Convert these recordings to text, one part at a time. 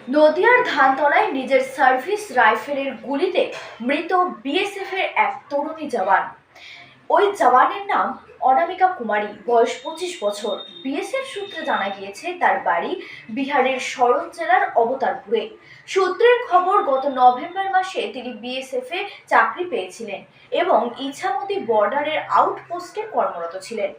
নদিয়ার ধানতলায় নিজের সার্ভিস রাইফেলের গুলিতে মৃত বিএসএফের এক তরুণী জওয়ান। ওই জওয়ানের নাম অনামিকা কুমারী, বয়স 25 বছর। বিএসএফ সূত্রে জানা গিয়েছে তার বাড়ি বিহারের সরন জেলার অবতারপুরে। সূত্রের খবর, গত নভেম্বর মাসে তিনি বিএসএফ এ চাকরি পেয়েছিলেন এবং ইছামতি বর্ডারের আউটপোস্টে কর্মরত ছিলেন।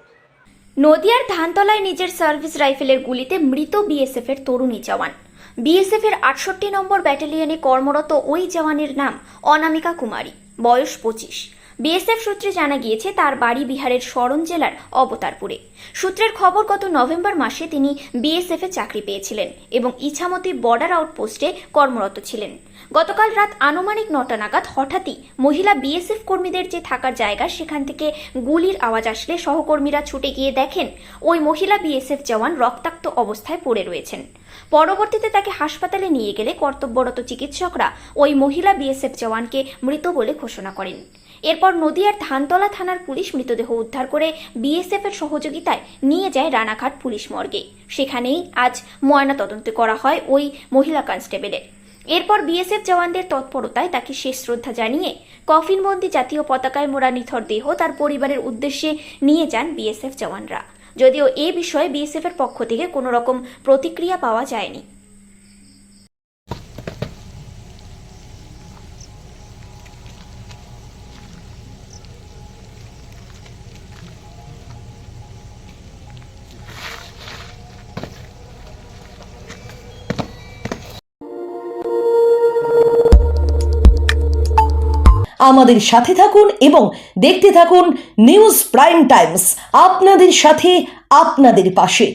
নদিয়ার ধানতলায় নিজের সার্ভিস রাইফেলের গুলিতে মৃত বিএসএফ এর তরুণী জওয়ান। বিএসএফ এর 68 নম্বর ব্যাটালিয়নে কর্মরত ওই জওয়ানের নাম অনামিকা কুমারী, বয়স 25। বিএসএফ সূত্রে জানা গিয়েছে তার বাড়ি বিহারের সরন জেলার অবতারপুরে। সূত্রের খবর, গত নভেম্বর মাসে তিনি বিএসএফ এ চাকরি পেয়েছিলেন এবং ইছামতি বর্ডার আউটপোস্টে কর্মরত ছিলেন। গতকাল রাত আনুমানিক 9টা নাগাদ হঠাৎই মহিলা বিএসএফ কর্মীদের যে থাকার জায়গা, সেখান থেকে গুলির আওয়াজ আসলে সহকর্মীরা ছুটে গিয়ে দেখেন ওই মহিলা বিএসএফ জওয়ান রক্তাক্ত অবস্থায় পড়ে রয়েছেন। পরবর্তীতে তাকে হাসপাতালে নিয়ে গেলে কর্তব্যরত চিকিৎসকরা ওই মহিলা বিএসএফ জওয়ানকে মৃত বলে ঘোষণা করেন। এরপর নদিয়ার ধানতলা থানার পুলিশ মৃতদেহ উদ্ধার করে বিএসএফ এর সহযোগিতায় নিয়ে যায় রানাঘাট পুলিশ মর্গে। সেখানেই আজ ময়নাতদন্ত করা হয় ওই মহিলা কনস্টেবলের। এরপর বিএসএফ জওয়ানদের তৎপরতায় তাকে শেষ শ্রদ্ধা জানিয়ে কফিনবন্দি জাতীয় পতাকায় মোড়া নিথর দেহ তার পরিবারের উদ্দেশ্যে নিয়ে যান বিএসএফ জওয়ানরা। যদিও এ বিষয়ে বিএসএফ এর পক্ষ থেকে কোনো রকম প্রতিক্রিয়া পাওয়া যায়নি। আমাদের সাথে থাকুন এবং দেখতে থাকুন নিউজ প্রাইম টাইমস, আপনাদের সাথে, আপনাদের পাশে।